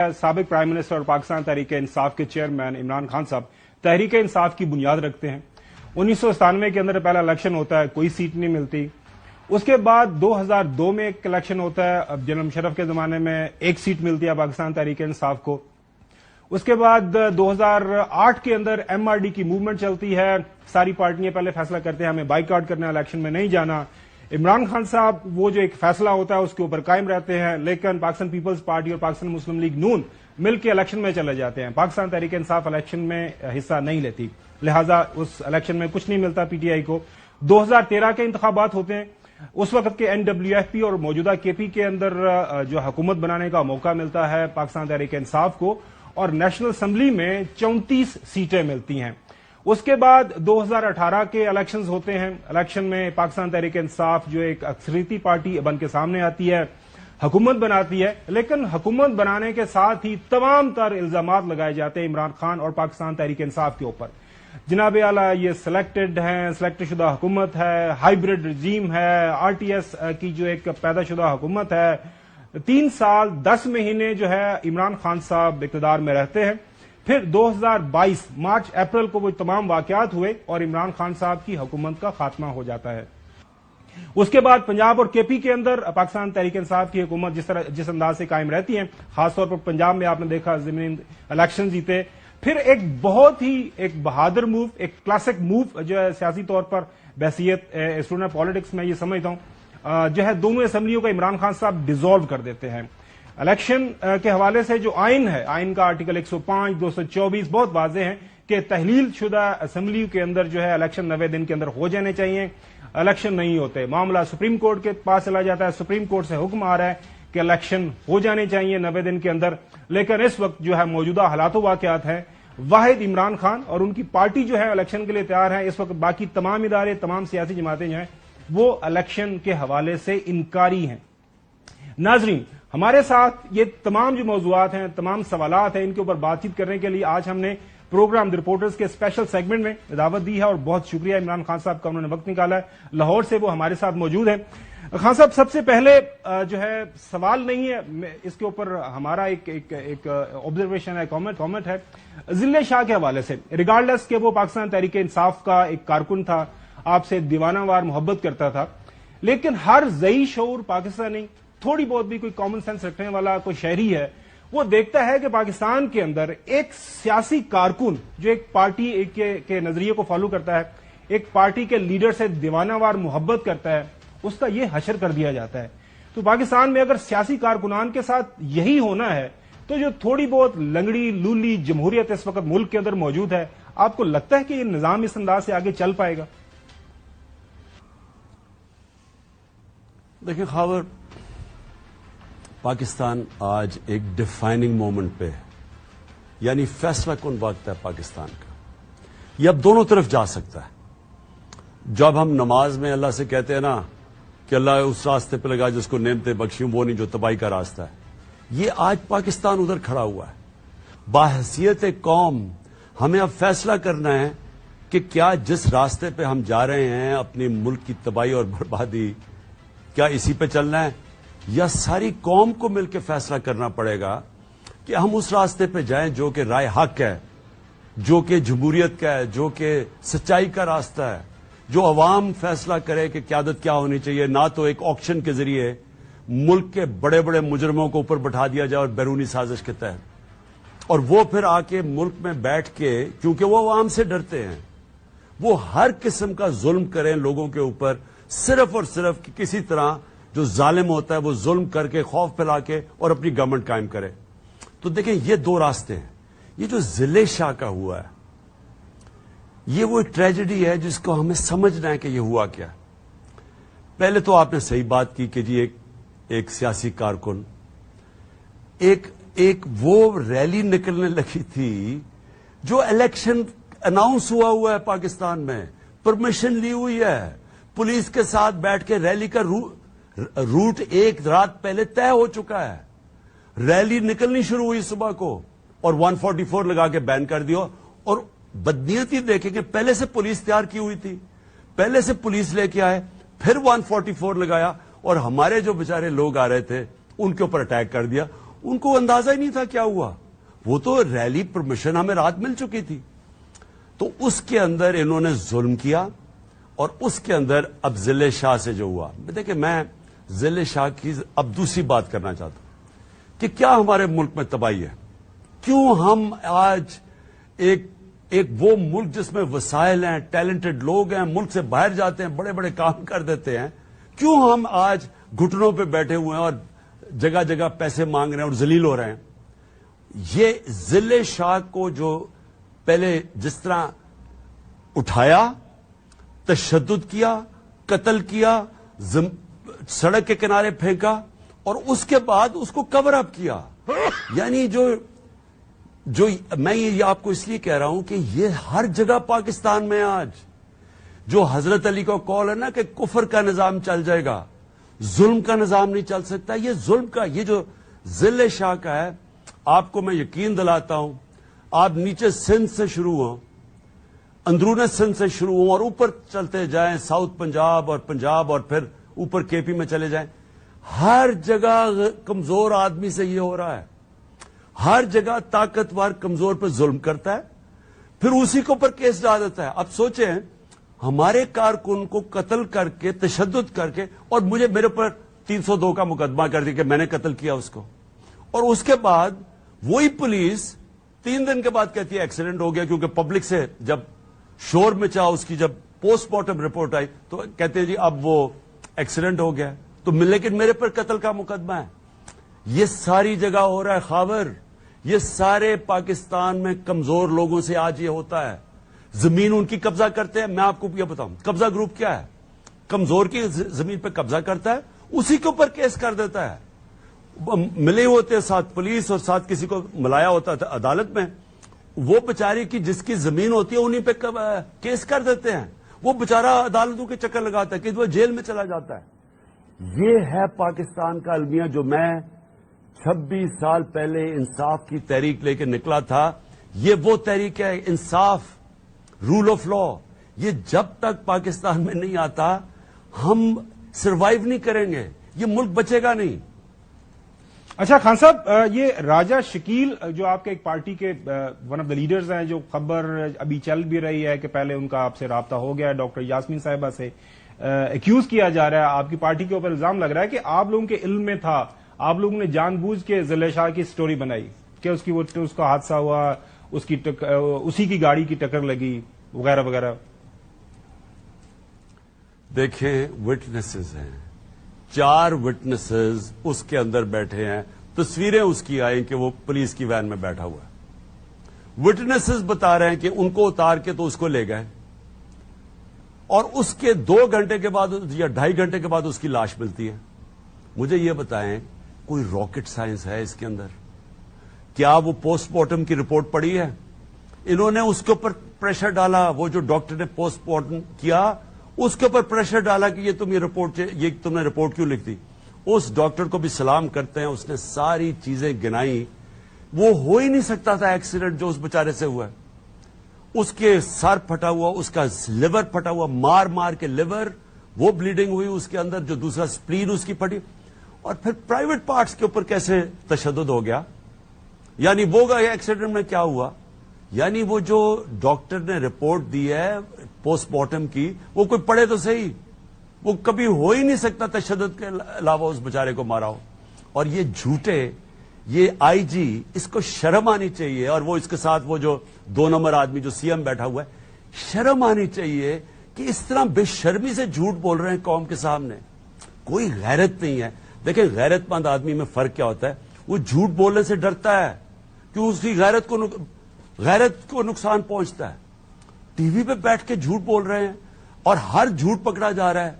سابق prime minister اور پاکستان تحریک انصاف کے چیئرمین عمران خان صاحب تحریک انصاف کی بنیاد رکھتے ہیں۔ 1997 کے اندر پہلا الیکشن ہوتا ہے، کوئی سیٹ نہیں ملتی۔ اس کے بعد 2002 میں ایک الیکشن ہوتا ہے، اب جنرل مشرف کے زمانے میں ایک سیٹ ملتی ہے پاکستان تحریک انصاف کو۔ اس کے بعد 2008 کے اندر ایم آر ڈی کی موومنٹ چلتی ہے، ساری پارٹیاں پہلے فیصلہ کرتے ہیں ہمیں بائیک آؤٹ کرنا، الیکشن میں نہیں جانا۔ عمران خان صاحب وہ جو ایک فیصلہ ہوتا ہے اس کے اوپر قائم رہتے ہیں، لیکن پاکستان پیپلز پارٹی اور پاکستان مسلم لیگ نون مل کے الیکشن میں چلے جاتے ہیں۔ پاکستان تحریک انصاف الیکشن میں حصہ نہیں لیتی، لہذا اس الیکشن میں کچھ نہیں ملتا پی ٹی آئی کو۔ 2013 کے انتخابات ہوتے ہیں، اس وقت کے این ڈبلیو ایف پی اور موجودہ کے پی کے اندر جو حکومت بنانے کا موقع ملتا ہے پاکستان تحریک انصاف کو، اور نیشنل اسمبلی میں 34 سیٹیں ملتی ہیں۔ اس کے بعد 2018 کے الیکشنز ہوتے ہیں، الیکشن میں پاکستان تحریک انصاف جو ایک اکثریتی پارٹی بن کے سامنے آتی ہے، حکومت بناتی ہے، لیکن حکومت بنانے کے ساتھ ہی تمام تر الزامات لگائے جاتے ہیں عمران خان اور پاکستان تحریک انصاف کے اوپر۔ جناب اعلیٰ یہ سلیکٹ شدہ حکومت ہے، ہائیبرڈ رجیم ہے، آر ٹی ایس کی جو ایک پیدا شدہ حکومت ہے۔ 3 سال 10 مہینے جو ہے عمران خان صاحب اقتدار میں رہتے ہیں، پھر 2022 مارچ اپریل کو وہ تمام واقعات ہوئے اور عمران خان صاحب کی حکومت کا خاتمہ ہو جاتا ہے۔ اس کے بعد پنجاب اور کے پی کے اندر پاکستان تحریک انصاف کی حکومت جس انداز سے قائم رہتی ہے، خاص طور پر پنجاب میں آپ نے دیکھا ضمنی الیکشن جیتے۔ پھر ایک بہت ہی ایک بہادر موو، ایک کلاسک موو جو ہے سیاسی طور پر بحیثیت اسٹوڈنٹ پالیٹکس میں یہ سمجھتا ہوں، جو ہے دونوں اسمبلیوں کا عمران خان صاحب ڈیزالو کر دیتے ہیں۔ الیکشن کے حوالے سے جو آئین ہے، آئین کا آرٹیکل 105 224 بہت واضح ہے کہ تحلیل شدہ اسمبلی کے اندر جو ہے الیکشن 90 دن کے اندر ہو جانے چاہیے۔ الیکشن نہیں ہوتے، معاملہ سپریم کورٹ کے پاس چلا جاتا ہے، سپریم کورٹ سے حکم آ رہا ہے کہ الیکشن ہو جانے چاہیے 90 دن کے اندر، لیکن اس وقت جو ہے موجودہ حالات و واقعات ہیں، واحد عمران خان اور ان کی پارٹی جو ہے الیکشن کے لیے تیار ہے۔ اس وقت باقی تمام ادارے، تمام سیاسی جماعتیں جو ہیں وہ الیکشن کے حوالے سے انکاری ہیں۔ ناظرین، ہمارے ساتھ یہ تمام جو موضوعات ہیں، تمام سوالات ہیں، ان کے اوپر بات چیت کرنے کے لیے آج ہم نے پروگرام دی رپورٹرز کے اسپیشل سیگمنٹ میں دعوت دی ہے، اور بہت شکریہ عمران خان صاحب کا، انہوں نے وقت نکالا ہے، لاہور سے وہ ہمارے ساتھ موجود ہیں۔ خان صاحب، سب سے پہلے جو ہے سوال نہیں ہے، اس کے اوپر ہمارا ایک آبزرویشن ہے، کامنٹ ہے ضلع شاہ کے حوالے سے۔ ریگارڈلیس کہ وہ پاکستان تحریک انصاف کا ایک کارکن تھا، آپ سے دیوانہ وار محبت کرتا تھا، لیکن ہر ذی شعور پاکستانی، تھوڑی بہت بھی کوئی کامن سینس رکھنے والا کوئی شہری ہے، وہ دیکھتا ہے کہ پاکستان کے اندر ایک سیاسی کارکن جو ایک پارٹی کے نظریے کو فالو کرتا ہے، ایک پارٹی کے لیڈر سے دیوانہ وار محبت کرتا ہے، اس کا یہ حشر کر دیا جاتا ہے۔ تو پاکستان میں اگر سیاسی کارکنان کے ساتھ یہی ہونا ہے تو جو تھوڑی بہت لنگڑی لولی جمہوریت اس وقت ملک کے اندر موجود ہے، آپ کو لگتا ہے کہ یہ نظام اس انداز سے آگے چل پائے گا؟ دیکھیں خاور، پاکستان آج ایک ڈیفائننگ مومنٹ پہ ہے، یعنی فیصلہ کن وقت ہے پاکستان کا، یہ اب دونوں طرف جا سکتا ہے۔ جب ہم نماز میں اللہ سے کہتے ہیں نا کہ اللہ اس راستے پہ لگا جس کو نعمتیں بخشیں، وہ نہیں جو تباہی کا راستہ ہے، یہ آج پاکستان ادھر کھڑا ہوا ہے۔ باحثیت قوم ہمیں اب فیصلہ کرنا ہے کہ کیا جس راستے پہ ہم جا رہے ہیں اپنے ملک کی تباہی اور بربادی، کیا اسی پہ چلنا ہے، یا ساری قوم کو مل کے فیصلہ کرنا پڑے گا کہ ہم اس راستے پہ جائیں جو کہ رائے حق ہے، جو کہ جمہوریت کا ہے، جو کہ سچائی کا راستہ ہے، جو عوام فیصلہ کرے کہ قیادت کیا ہونی چاہیے، نہ تو ایک آکشن کے ذریعے ملک کے بڑے بڑے مجرموں کو اوپر بٹھا دیا جائے اور بیرونی سازش کے تحت، اور وہ پھر آ کے ملک میں بیٹھ کے، کیونکہ وہ عوام سے ڈرتے ہیں، وہ ہر قسم کا ظلم کریں لوگوں کے اوپر، صرف اور صرف کہ کسی طرح جو ظالم ہوتا ہے وہ ظلم کر کے، خوف پھیلا کے اور اپنی گورنمنٹ قائم کرے۔ تو دیکھیں یہ دو راستے ہیں۔ یہ جو ضلع شاہ کا ہوا ہے، یہ وہ ٹریجڈی ہے جس کو ہمیں سمجھنا ہے کہ یہ ہوا کیا۔ پہلے تو آپ نے صحیح بات کی کہ جی ایک سیاسی کارکن، ایک وہ ریلی نکلنے لگی تھی جو الیکشن اناؤنس ہوا ہے پاکستان میں، پرمیشن لی ہوئی ہے، پولیس کے ساتھ بیٹھ کے ریلی کا روٹ ایک رات پہلے طے ہو چکا ہے، ریلی نکلنی شروع ہوئی صبح کو اور 144 لگا کے بین کر دیا۔ اور بدنیتی دیکھیں کہ پہلے سے پولیس تیار کی ہوئی تھی، پہلے سے پولیس لے کے آئے، پھر 144 لگایا اور ہمارے جو بیچارے لوگ آ رہے تھے ان کے اوپر اٹیک کر دیا۔ ان کو اندازہ ہی نہیں تھا کیا ہوا. وہ تو ریلی پرمیشن ہمیں رات مل چکی تھی. تو اس کے اندر انہوں نے ظلم کیا, اور اس کے اندر اب ضلع شاہ سے جو ہوا, دیکھیں میں ضلع شاہ کی اب دوسری بات کرنا چاہتا ہوں کہ کیا ہمارے ملک میں تباہی ہے. کیوں ہم آج ایک وہ ملک جس میں وسائل ہیں, ٹیلنٹڈ لوگ ہیں, ملک سے باہر جاتے ہیں, بڑے بڑے کام کر دیتے ہیں, کیوں ہم آج گھٹنوں پہ بیٹھے ہوئے ہیں اور جگہ جگہ پیسے مانگ رہے ہیں اور ذلیل ہو رہے ہیں. یہ ضلع شاہ کو جو پہلے جس طرح اٹھایا, تشدد کیا, قتل کیا, سڑک کے کنارے پھینکا, اور اس کے بعد اس کو کور اپ کیا. یعنی جو میں یہ آپ کو اس لیے کہہ رہا ہوں کہ یہ ہر جگہ پاکستان میں آج جو حضرت علی کا قول ہے نا کہ کفر کا نظام چل جائے گا, ظلم کا نظام نہیں چل سکتا. یہ ظلم کا, یہ جو ضلع شاہ کا ہے, آپ کو میں یقین دلاتا ہوں, آپ نیچے سندھ سے شروع ہوں, اندرون سندھ سے شروع ہوں اور اوپر چلتے جائیں, ساؤتھ پنجاب اور پھر اوپر کے پی میں چلے جائیں, ہر جگہ کمزور آدمی سے یہ ہو رہا ہے. ہر جگہ طاقتور کمزور پہ ظلم کرتا ہے, پھر اسی کے اوپر کیس ڈال دیتا ہے. اب سوچیں ہمارے کارکن کو قتل کر کے, تشدد کر کے, اور میرے پر 302 کا مقدمہ کر دیا کہ میں نے قتل کیا اس کو, اور اس کے بعد وہی پولیس 3 دن کے بعد کہتی ہے ایکسیڈنٹ ہو گیا, کیونکہ پبلک سے جب شور مچا, اس کی جب پوسٹ مارٹم رپورٹ آئی تو کہتے ہیں جی اب وہ ایکسیڈنٹ ہو گیا. تو لیکن میرے پر قتل کا مقدمہ ہے. یہ ساری جگہ ہو رہا ہے خاور. یہ سارے پاکستان میں کمزور لوگوں سے آج یہ ہوتا ہے. زمین ان کی قبضہ کرتے ہیں. میں آپ کو یہ بتاؤں قبضہ گروپ کیا ہے, کمزور کی زمین پہ قبضہ کرتا ہے, اسی کے اوپر کیس کر دیتا ہے. ملے ہوتے ہیں ساتھ پولیس اور ساتھ کسی کو ملایا ہوتا تھا عدالت میں, وہ بیچاری کی جس کی زمین ہوتی ہے انہیں پہ کیس کر دیتے ہیں. وہ بیچارہ عدالتوں کے چکر لگاتا ہے کہ وہ جیل میں چلا جاتا ہے. یہ ہے پاکستان کا المیہ جو میں 26 سال پہلے انصاف کی تحریک لے کے نکلا تھا. یہ وہ تحریک ہے, انصاف, رول آف لا. یہ جب تک پاکستان میں نہیں آتا ہم سروائیو نہیں کریں گے, یہ ملک بچے گا نہیں. اچھا خان صاحب, یہ راجہ شکیل جو آپ کے ایک پارٹی کے ون آف دا لیڈرز ہیں, جو خبر ابھی چل بھی رہی ہے کہ پہلے ان کا آپ سے رابطہ ہو گیا ڈاکٹر یاسمین صاحبہ سے, ایکیوز کیا جا رہا ہے, آپ کی پارٹی کے اوپر الزام لگ رہا ہے کہ آپ لوگوں کے علم میں تھا, آپ لوگوں نے جان بوجھ کے ضلع شاہ کی سٹوری بنائی کہ اس کا حادثہ ہوا, اسی کی گاڑی کی ٹکر لگی وغیرہ وغیرہ. دیکھیں وٹنسز ہیں, 4 وٹنسز اس کے اندر بیٹھے ہیں, تصویریں اس کی آئیں کہ وہ پولیس کی وین میں بیٹھا ہوا ہے. وٹنسز بتا رہے ہیں کہ ان کو اتار کے تو اس کو لے گئے, اور اس کے 2 گھنٹے کے بعد یا 2.5 گھنٹے کے بعد اس کی لاش ملتی ہے. مجھے یہ بتائیں کوئی راکٹ سائنس ہے اس کے اندر؟ کیا وہ پوسٹ مارٹم کی رپورٹ پڑھی ہے؟ انہوں نے اس کے اوپر پریشر ڈالا, وہ جو ڈاکٹر نے پوسٹ مارٹم کیا اس کے اوپر پریشر ڈالا کہ یہ تم نے رپورٹ کیوں لکھ دی. اس ڈاکٹر کو بھی سلام کرتے ہیں, اس نے ساری چیزیں گنائی. وہ ہو ہی نہیں سکتا تھا ایکسیڈنٹ جو اس بیچارے سے ہوا ہے. اس کے سر پھٹا ہوا, اس کا لیور پھٹا ہوا, مار مار کے لیور, وہ بلیڈنگ ہوئی اس کے اندر, جو دوسرا سپلین اس کی پھٹی, اور پھر پرائیویٹ پارٹس کے اوپر کیسے تشدد ہو گیا. یعنی وہ ایکسیڈنٹ میں کیا ہوا, یعنی وہ جو ڈاکٹر نے رپورٹ دی ہے پوسٹ مارٹم کی, وہ کوئی پڑھے تو صحیح, وہ کبھی ہو ہی نہیں سکتا تشدد کے علاوہ اس بیچارے کو مارا ہو. اور یہ جھوٹے, یہ آئی جی, اس کو شرم آنی چاہیے, اور وہ اس کے ساتھ وہ جو 2 نمبر آدمی جو سی ایم بیٹھا ہوا ہے, شرم آنی چاہیے کہ اس طرح بے شرمی سے جھوٹ بول رہے ہیں قوم کے سامنے. کوئی غیرت نہیں ہے. دیکھیں غیرت مند آدمی میں فرق کیا ہوتا ہے, وہ جھوٹ بولنے سے ڈرتا ہے کیوں اس کی غیرت کو نقصان پہنچتا ہے. ٹی وی پہ بیٹھ کے جھوٹ بول رہے ہیں اور ہر جھوٹ پکڑا جا رہا ہے.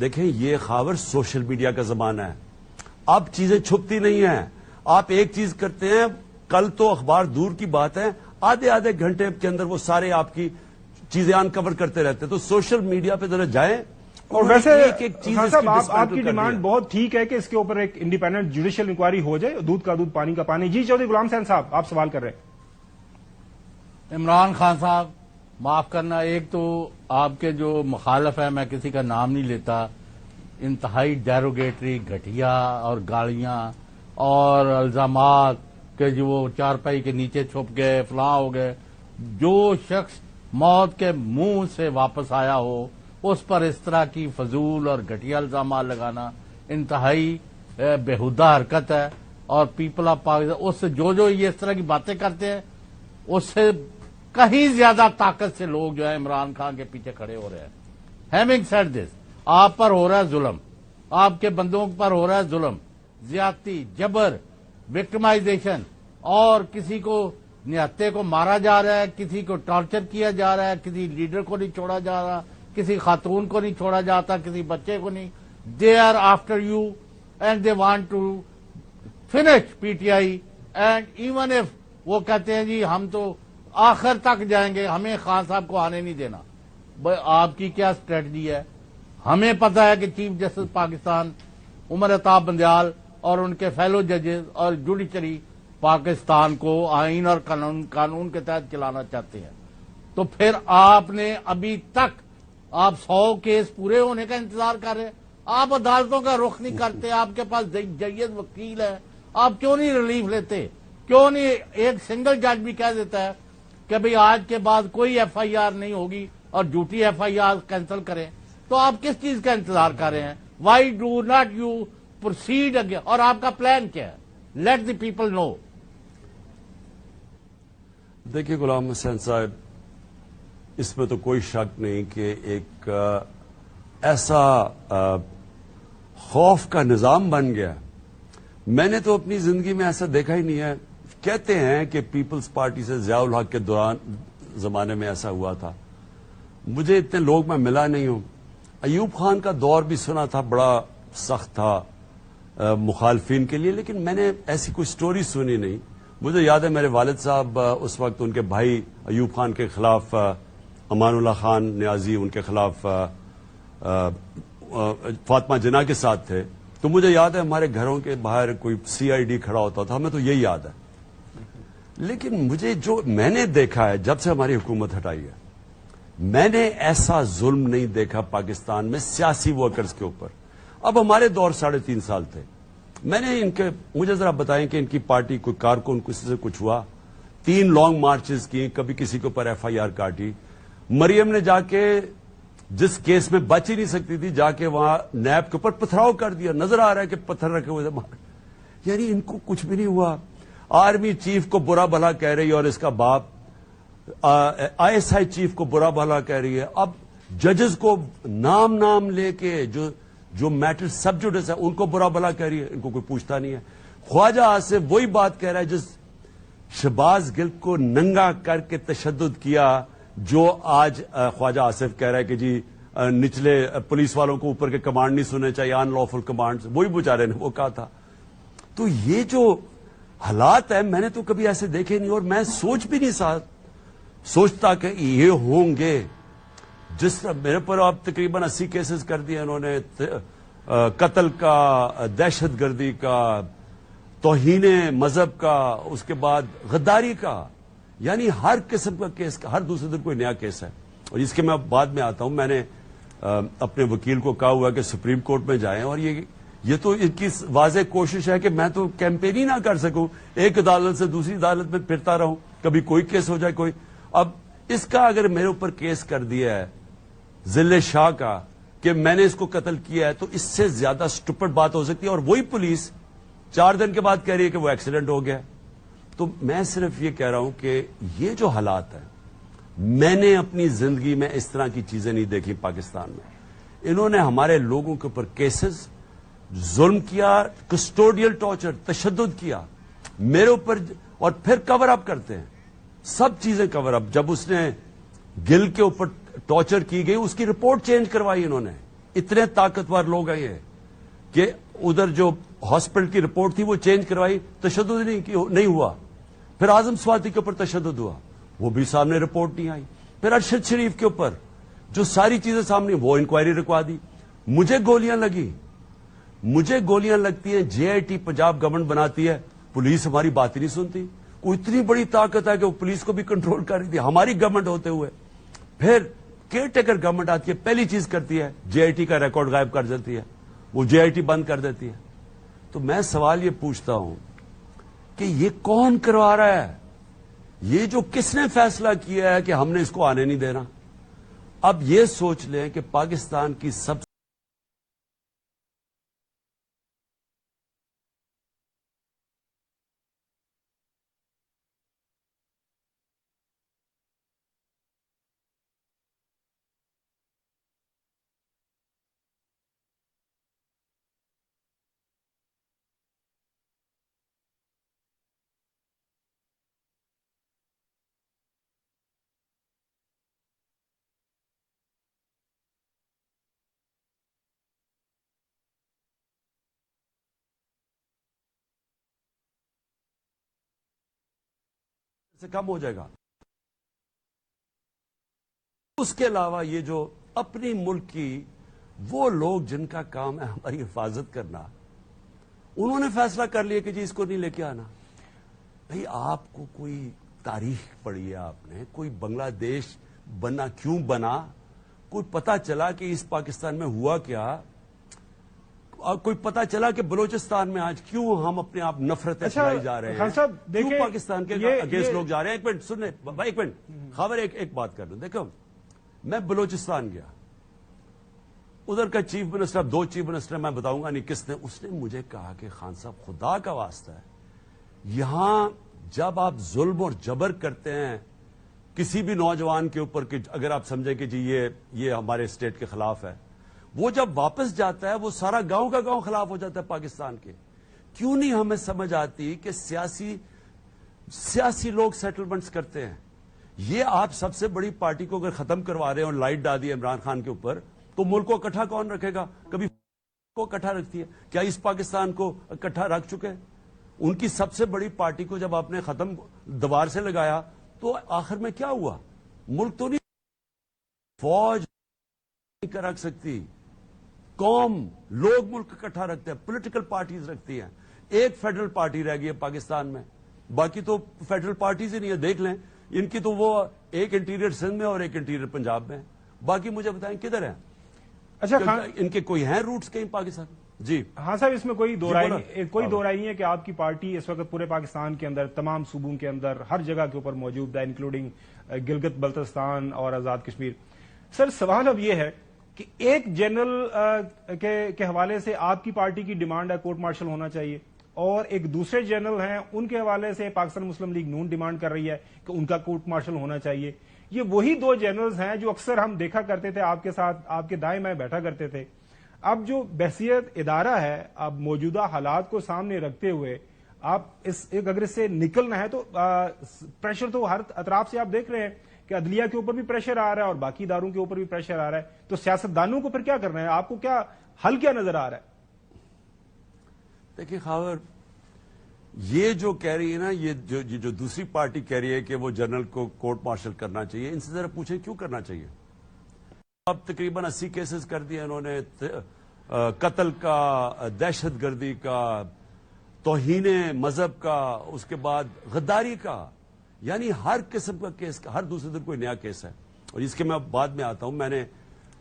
دیکھیں یہ خاور سوشل میڈیا کا زمانہ ہے, اب چیزیں چھپتی نہیں ہیں. آپ ایک چیز کرتے ہیں, کل تو اخبار دور کی بات ہے, آدھے گھنٹے کے اندر وہ سارے آپ کی چیزیں انکور کرتے رہتے ہیں. تو سوشل میڈیا پہ ذرا جائیں. اور ویسے چیز آپ کی ڈیمانڈ بہت ٹھیک ہے کہ اس کے اوپر ایک انڈیپینڈنٹ جوڈیشل انکوائری ہو جائے, دودھ کا دودھ پانی کا پانی. جی چودھری غلام حسین صاحب, آپ سوال کر رہے ہیں. عمران خان صاحب معاف کرنا, ایک تو آپ کے جو مخالف ہے, میں کسی کا نام نہیں لیتا, انتہائی ڈیروگیٹری, گھٹیا اور گالیاں اور الزامات کہ جو وہ چارپائی کے نیچے چھپ گئے فلاں ہو گئے، جو شخص موت کے منہ سے واپس آیا ہو اس پر اس طرح کی فضول اور گھٹیا الزامات لگانا انتہائی بےہودہ حرکت ہے. اور پیپل آف پاکستان اس سے جو یہ اس طرح کی باتیں کرتے ہیں اس سے کہیں زیادہ طاقت سے لوگ جو ہے عمران خان کے پیچھے کھڑے ہو رہے ہیں. ہیونگ سیڈ دس، آپ پر ہو رہا ہے ظلم، آپ کے بندوں پر ہو رہا ہے ظلم، زیادتی، جبر، وکٹمائزیشن، اور کسی کو نہتے کو مارا جا رہا ہے، کسی کو ٹارچر کیا جا رہا ہے، کسی لیڈر کو نہیں چھوڑا جا رہا، کسی خاتون کو نہیں چھوڑا جاتا، کسی بچے کو نہیں. They are after you and they want to finish PTI. And even if وہ کہتے ہیں جی ہم تو آخر تک جائیں گے، ہمیں خان صاحب کو آنے نہیں دینا. آپ کی کیا اسٹریٹجی ہے؟ ہمیں پتا ہے کہ چیف جسٹس پاکستان عمر عطا بندیال اور ان کے فیلو ججز اور جوڈیشری پاکستان کو آئین اور قانون کے تحت چلانا چاہتے ہیں. تو پھر آپ نے ابھی تک آپ 100 کیس پورے ہونے کا انتظار کر رہے، آپ عدالتوں کا رخ نہیں کرتے، آپ کے پاس جید وکیل ہے، آپ کیوں نہیں ریلیف لیتے؟ کیوں نہیں ایک سنگل جج بھی کہہ دیتا ہے کہ بھئی آج کے بعد کوئی ایف آئی آر نہیں ہوگی اور جھوٹی ایف آئی آر کینسل کریں؟ تو آپ کس چیز کا انتظار کر رہے ہیں؟ Why do not you proceed again? اور آپ کا پلان کیا ہے؟ لیٹ دی پیپل نو. دیکھیے غلام حسین صاحب، اس میں تو کوئی شک نہیں کہ ایک ایسا خوف کا نظام بن گیا. میں نے تو اپنی زندگی میں ایسا دیکھا ہی نہیں ہے. کہتے ہیں کہ پیپلز پارٹی سے ضیاء الحق کے دوران زمانے میں ایسا ہوا تھا. مجھے اتنے لوگ میں ملا نہیں ہوں. ایوب خان کا دور بھی سنا تھا، بڑا سخت تھا مخالفین کے لیے، لیکن میں نے ایسی کوئی سٹوری سنی نہیں. مجھے یاد ہے میرے والد صاحب اس وقت ان کے بھائی ایوب خان کے خلاف، امان اللہ خان نیازی ان کے خلاف فاطمہ جناح کے ساتھ تھے. تو مجھے یاد ہے ہمارے گھروں کے باہر کوئی سی آئی ڈی کھڑا ہوتا تھا، ہمیں تو یہی یاد ہے. لیکن مجھے جو میں نے دیکھا ہے جب سے ہماری حکومت ہٹائی ہے، میں نے ایسا ظلم نہیں دیکھا پاکستان میں سیاسی ورکرز کے اوپر. اب ہمارے دور 3.5 سال تھے. میں نے مجھے ذرا بتائیں کہ ان کی پارٹی کوئی کارکن کسی سے کچھ ہوا؟ 3 لانگ مارچز کی، کبھی کسی کے اوپر ایف آئی آر کاٹی. مریم نے جا کے جس کیس میں بچ ہی نہیں سکتی تھی، جا کے وہاں نیب کے اوپر پتھراؤ کر دیا. نظر آ رہا ہے کہ پتھر رکھے ہوئے تھے. یعنی ان کو کچھ بھی نہیں ہوا. آرمی چیف کو برا بھلا کہہ رہی ہے اور اس کا باپ آئی ایس آئی چیف کو برا بھلا کہہ رہی ہے. اب ججز کو نام لے کے جو میٹر سب جوڈس ہے ان کو برا بھلا کہہ رہی ہے. ان کو کوئی پوچھتا نہیں ہے. خواجہ آصف وہی بات کہہ رہا ہے جس شہباز گل کو ننگا کر کے تشدد کیا، جو آج خواجہ آصف کہہ رہا ہے کہ جی نچلے پولیس والوں کو اوپر کے کمانڈ نہیں سننے چاہیے، ان لافل کمانڈ. وہی بیچارے نے وہ کہا تھا. تو یہ جو حالات ہیں میں نے تو کبھی ایسے دیکھے نہیں، اور میں سوچ بھی نہیں سوچتا کہ یہ ہوں گے. جس طرح میرے پر آپ تقریباً 80 کیسز کر دیے انہوں نے، قتل کا، دہشت گردی کا، توہین مذہب کا، اس کے بعد غداری کا. یعنی ہر قسم کا کیس، ہر دوسرے دن کوئی نیا کیس ہے. اور اس کے میں بعد میں آتا ہوں. میں نے اپنے وکیل کو کہا ہوا کہ سپریم کورٹ میں جائیں، اور یہ تو ان کی واضح کوشش ہے کہ میں تو کیمپین ہی نہ کر سکوں، ایک عدالت سے دوسری عدالت میں پھرتا رہوں، کبھی کوئی کیس ہو جائے کوئی. اب اس کا اگر میرے اوپر کیس کر دیا ہے ذل شاہ کا کہ میں نے اس کو قتل کیا ہے، تو اس سے زیادہ سٹوپڈ بات ہو سکتی ہے. اور وہی پولیس 4 دن کے بعد کہہ رہی ہے کہ وہ ایکسیڈنٹ ہو گیا. تو میں صرف یہ کہہ رہا ہوں کہ یہ جو حالات ہیں، میں نے اپنی زندگی میں اس طرح کی چیزیں نہیں دیکھی پاکستان میں. انہوں نے ہمارے لوگوں کے اوپر کیسز، ظلم کیا، کسٹوڈیل ٹارچر، تشدد کیا میرے اوپر، اور پھر کور اپ کرتے ہیں سب چیزیں کور اپ. جب اس نے گل کے اوپر ٹارچر کی گئی، اس کی رپورٹ چینج کروائی انہوں نے. اتنے طاقتور لوگ ہیں یہ کہ ادھر جو ہاسپٹل کی رپورٹ تھی وہ چینج کروائی، تشدد نہیں ہوا. پھر اعظم سواتی کے اوپر تشدد ہوا، وہ بھی سامنے رپورٹ نہیں آئی. پھر ارشد شریف کے اوپر جو ساری چیزیں سامنے، وہ انکوائری رکوا دی. مجھے گولیاں لگتی ہیں، جے آئی ٹی پنجاب گورنمنٹ بناتی ہے، پولیس ہماری بات ہی نہیں سنتی. کوئی اتنی بڑی طاقت ہے کہ وہ پولیس کو بھی کنٹرول کر رہی تھی ہماری گورنمنٹ ہوتے ہوئے. پھر کیئر ٹیکر گورنمنٹ آتی ہے، پہلی چیز کرتی ہے جے آئی ٹی کا ریکارڈ غائب کر دیتی ہے، وہ جے آئی ٹی بند کر دیتی ہے. تو میں سوال یہ پوچھتا ہوں کہ یہ کون کروا رہا ہے؟ یہ جو کس نے فیصلہ کیا ہے کہ ہم نے اس کو آنے نہیں دینا؟ اب یہ سوچ لیں کہ پاکستان کی سب سے کم ہو جائے گا. اس کے علاوہ یہ جو اپنی ملک کی وہ لوگ جن کا کام ہے ہماری حفاظت کرنا، انہوں نے فیصلہ کر لیا کہ جی اس کو نہیں لے کے آنا. بھئی آپ کو کوئی تاریخ پڑھی ہے، آپ نے کوئی بنگلہ دیش بنا کیوں بنا، کوئی پتا چلا کہ اس پاکستان میں ہوا کیا، اور کوئی پتا چلا کہ بلوچستان میں آج کیوں ہم اپنے آپ نفرتیں پھیلائی جا رہے ہیں، خان صاحب کیوں دیکھیں پاکستان کے اگینسٹ لوگ جا رہے ہیں. ایک منٹ سننے بھائی، ایک منٹ خاور، ایک بات کر لوں. دیکھو میں بلوچستان گیا، ادھر کا چیف منسٹر، 2 چیف منسٹر میں بتاؤں گا نہیں کس نے، اس نے مجھے کہا کہ خان صاحب خدا کا واسطہ ہے، یہاں جب آپ ظلم اور جبر کرتے ہیں کسی بھی نوجوان کے اوپر کہ اگر آپ سمجھیں کہ جی یہ ہمارے اسٹیٹ کے خلاف ہے، وہ جب واپس جاتا ہے وہ سارا گاؤں کا گاؤں خلاف ہو جاتا ہے پاکستان کے. کیوں نہیں ہمیں سمجھ آتی کہ سیاسی لوگ سیٹلمنٹس کرتے ہیں. یہ آپ سب سے بڑی پارٹی کو اگر ختم کروا رہے ہیں اور لائٹ ڈال دی عمران خان کے اوپر، تو ملک کو اکٹھا کون رکھے گا؟ کبھی کو اکٹھا رکھتی ہے کیا اس پاکستان کو اکٹھا رکھ چکے ہیں؟ ان کی سب سے بڑی پارٹی کو جب آپ نے ختم دوبار سے لگایا تو آخر میں کیا ہوا؟ ملک تو نہیں، فوج نہیں کر رکھ سکتی، قوم، لوگ ملک اکٹھا رکھتے ہیں، پولیٹیکل پارٹیز رکھتی ہیں. ایک فیڈرل پارٹی رہ گئی ہے پاکستان میں، باقی تو فیڈرل پارٹیز ہی نہیں ہے. دیکھ لیں ان کی تو وہ ایک انٹیریئر سندھ میں اور ایک انٹیریئر پنجاب میں، باقی مجھے بتائیں کدھر ہیں؟ اچھا خان، ان کے کوئی ہیں روٹس کہیں پاکستان؟ جی ہاں صاحب، اس میں کوئی دو رائے بولا. نہیں ہے کہ آپ کی پارٹی اس وقت پورے پاکستان کے اندر تمام صوبوں کے اندر ہر جگہ کے اوپر موجود ہے، انکلوڈنگ گلگت بلتستان اور آزاد کشمیر. سر سوال اب یہ ہے کہ ایک جنرل کے حوالے سے آپ کی پارٹی کی ڈیمانڈ ہے کورٹ مارشل ہونا چاہیے، اور ایک دوسرے جنرل ہیں ان کے حوالے سے پاکستان مسلم لیگ نون ڈیمانڈ کر رہی ہے کہ ان کا کورٹ مارشل ہونا چاہیے. یہ وہی 2 جنرلز ہیں جو اکثر ہم دیکھا کرتے تھے آپ کے ساتھ، آپ کے دائیں بائیں بیٹھا کرتے تھے. اب جو بحثیت ادارہ ہے، اب موجودہ حالات کو سامنے رکھتے ہوئے آپ اگر اس سے نکلنا ہے تو پریشر تو ہر اطراف سے آپ دیکھ رہے ہیں کہ عدلیہ کے اوپر بھی پریشر آ رہا ہے اور باقی اداروں کے اوپر بھی پریشر آ رہا ہے. تو سیاستدانوں کو پھر کیا کرنا ہے؟ آپ کو کیا حل کیا نظر آ رہا ہے؟ دیکھیں خاور، یہ جو کہہ رہی ہے نا، یہ جو دوسری پارٹی کہہ رہی ہے کہ وہ جنرل کو کورٹ مارشل کرنا چاہیے، ان سے ذرا پوچھیں کیوں کرنا چاہیے؟ اب تقریباً 80 کیسز کر دیے انہوں نے، قتل کا، دہشت گردی کا، توہین مذہب کا، اس کے بعد غداری کا، یعنی ہر قسم کا کیس، ہر دوسرے دن کوئی نیا کیس ہے. اور اس کے میں بعد میں آتا ہوں، میں نے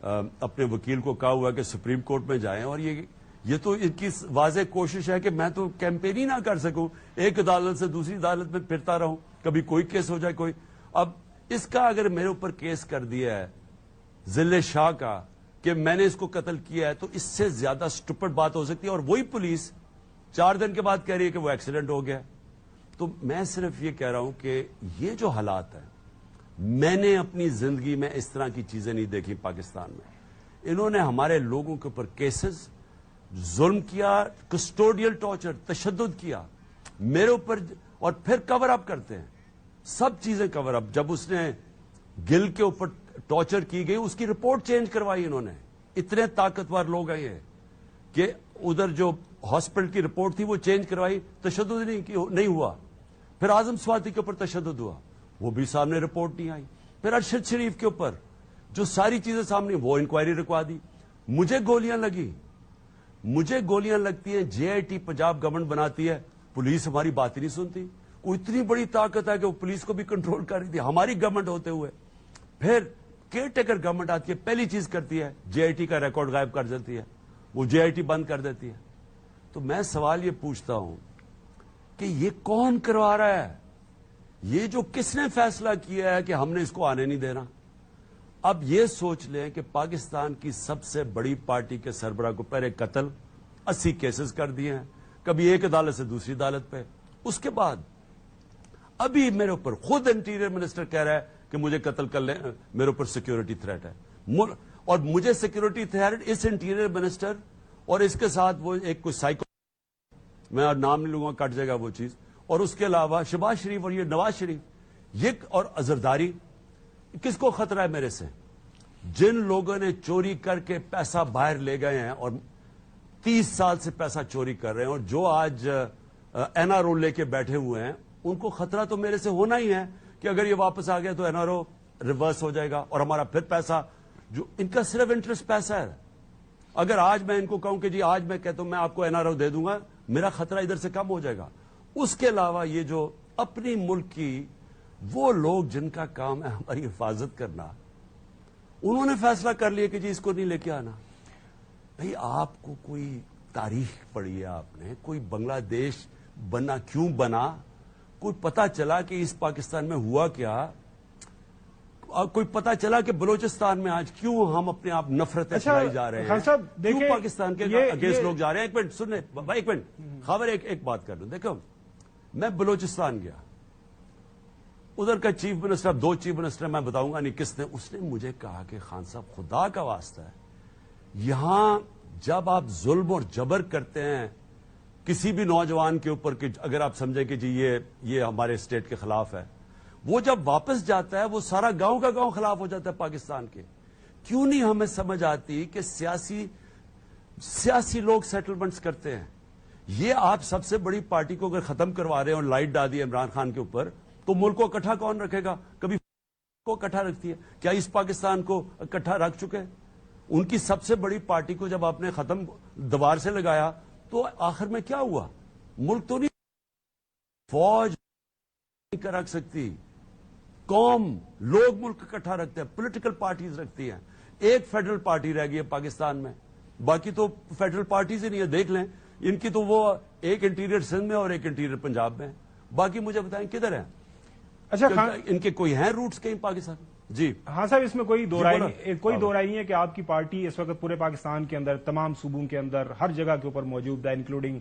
اپنے وکیل کو کہا ہوا کہ سپریم کورٹ میں جائیں، اور یہ تو ان کی واضح کوشش ہے کہ میں تو کیمپین ہی نہ کر سکوں، ایک عدالت سے دوسری عدالت میں پھرتا رہوں، کبھی کوئی کیس ہو جائے کوئی. اب اس کا اگر میرے اوپر کیس کر دیا ہے ذل شاہ کا کہ میں نے اس کو قتل کیا ہے، تو اس سے زیادہ سٹوپڈ بات ہو سکتی ہے. اور وہی پولیس 4 دن کے بعد کہہ رہی ہے کہ وہ ایکسیڈنٹ ہو گیا. تو میں صرف یہ کہہ رہا ہوں کہ یہ جو حالات ہیں، میں نے اپنی زندگی میں اس طرح کی چیزیں نہیں دیکھی پاکستان میں. انہوں نے ہمارے لوگوں کے اوپر کیسز، ظلم کیا، کسٹوڈیل ٹارچر، تشدد کیا میرے اوپر، اور پھر کور اپ کرتے ہیں سب چیزیں کور اپ. جب اس نے گل کے اوپر ٹارچر کی گئی، اس کی رپورٹ چینج کروائی انہوں نے. اتنے طاقتور لوگ ہیں یہ کہ ادھر جو ہاسپٹل کی رپورٹ تھی وہ چینج کروائی، تشدد نہیں ہوا. پھر اعظم سواتی کے اوپر تشدد ہوا، وہ بھی سامنے رپورٹ نہیں آئی. پھر ارشد شریف کے اوپر جو ساری چیزیں سامنے، وہ انکوائری رکوا دی. مجھے گولیاں لگتی ہیں، جے آئی ٹی پنجاب گورنمنٹ بناتی ہے، پولیس ہماری بات ہی نہیں سنتی. کوئی اتنی بڑی طاقت ہے کہ وہ پولیس کو بھی کنٹرول کر رہی تھی ہماری گورنمنٹ ہوتے ہوئے. پھر کیئر ٹیکر گورنمنٹ آتی ہے، پہلی چیز کرتی ہے جے آئی ٹی کا ریکارڈ غائب کر دیتی ہے، وہ جے آئی ٹی بند کر دیتی ہے. تو میں سوال یہ پوچھتا ہوں کہ یہ کون کروا رہا ہے؟ یہ جو کس نے فیصلہ کیا ہے کہ ہم نے اس کو آنے نہیں دینا؟ اب یہ سوچ لیں کہ پاکستان کی سب سے بڑی پارٹی کے سربراہ کو پہلے قتل 80 کیسز کر دیے ہیں، کبھی ایک عدالت سے دوسری عدالت پہ، اس کے بعد ابھی میرے اوپر خود انٹیریئر منسٹر کہہ رہا ہے کہ مجھے قتل کر لیں، میرے اوپر سیکیورٹی تھریٹ ہے، اور مجھے سیکیورٹی تھریٹ اس انٹیریئر منسٹر اور اس کے ساتھ وہ ایک کوئی سائیکو، میں نام نہیں لوں گا کٹ جائے گا وہ چیز، اور اس کے علاوہ شہباز شریف اور یہ نواز شریف، یہ اور اظہرداری، کس کو خطرہ ہے میرے سے؟ جن لوگوں نے چوری کر کے پیسہ باہر لے گئے ہیں اور 30 سال سے پیسہ چوری کر رہے ہیں، اور جو آج این آر او لے کے بیٹھے ہوئے ہیں، ان کو خطرہ تو میرے سے ہونا ہی ہے کہ اگر یہ واپس آ گیا تو این آر او ریورس ہو جائے گا اور ہمارا پھر پیسہ، جو ان کا صرف انٹرسٹ پیسہ ہے۔ اگر آج میں ان کو کہوں کہ جی آج میں کہتا ہوں میں آپ کو این آر او دے دوں گا، میرا خطرہ ادھر سے کم ہو جائے گا۔ اس کے علاوہ یہ جو اپنی ملک کی وہ لوگ جن کا کام ہے ہماری حفاظت کرنا، انہوں نے فیصلہ کر لیا کہ جی اس کو نہیں لے کے آنا۔ بھئی آپ کو کوئی تاریخ پڑھی ہے آپ نے، کوئی بنگلہ دیش بنا کیوں بنا، کوئی پتا چلا کہ اس پاکستان میں ہوا کیا، اور کوئی پتا چلا کہ بلوچستان میں آج کیوں ہم اپنے آپ نفرتیں پھیلائی جا رہے ہیں، خان صاحب کیوں دیکھیں پاکستان کے اگینسٹ لوگ جا رہے ہیں۔ ایک منٹ سننے بھائی، ایک منٹ خبر، ایک بات کر لوں۔ دیکھو میں بلوچستان گیا، ادھر کا چیف منسٹر، 2 چیف منسٹر میں بتاؤں گا نہیں کس نے، اس نے مجھے کہا کہ خان صاحب خدا کا واسطہ ہے، یہاں جب آپ ظلم اور جبر کرتے ہیں کسی بھی نوجوان کے اوپر کہ اگر آپ سمجھیں کہ جی یہ ہمارے اسٹیٹ کے خلاف ہے، وہ جب واپس جاتا ہے وہ سارا گاؤں کا گاؤں خلاف ہو جاتا ہے پاکستان کے۔ کیوں نہیں ہمیں سمجھ آتی کہ سیاسی لوگ سیٹلمنٹس کرتے ہیں؟ یہ آپ سب سے بڑی پارٹی کو اگر ختم کروا رہے ہیں اور لائٹ ڈال دی عمران خان کے اوپر، تو ملک کو اکٹھا کون رکھے گا؟ کبھی کو اکٹھا رکھتی ہے کیا اس پاکستان کو اکٹھا رکھ چکے؟ ان کی سب سے بڑی پارٹی کو جب آپ نے ختم دوبار سے لگایا تو آخر میں کیا ہوا؟ ملک تو نہیں، فوج نہیں کر رکھ سکتی، قوم، لوگ ملک اکٹھا رکھتے ہیں، پولیٹیکل پارٹیز رکھتی ہیں۔ ایک فیڈرل پارٹی رہ گئی ہے پاکستان میں، باقی تو فیڈرل پارٹیز ہی نہیں ہے۔ دیکھ لیں ان کی تو وہ ایک انٹیریئر سندھ میں اور ایک انٹیریئر پنجاب میں، باقی مجھے بتائیں کدھر ہیں؟ اچھا خان، ان کے کوئی ہیں روٹس کہیں پاکستان؟ جی ہاں صاحب، اس میں کوئی دو رائے بولا۔ نہیں ہے کہ آپ کی پارٹی اس وقت پورے پاکستان کے اندر تمام صوبوں کے اندر ہر جگہ کے اوپر موجود ہے، انکلوڈنگ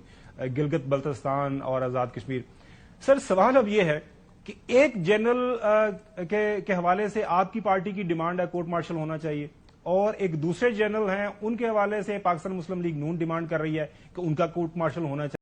گلگت بلتستان اور آزاد کشمیر۔ سر سوال اب یہ ہے کہ ایک جنرل کے حوالے سے آپ کی پارٹی کی ڈیمانڈ ہے کورٹ مارشل ہونا چاہیے، اور ایک دوسرے جنرل ہیں ان کے حوالے سے پاکستان مسلم لیگ نون ڈیمانڈ کر رہی ہے کہ ان کا کورٹ مارشل ہونا چاہیے۔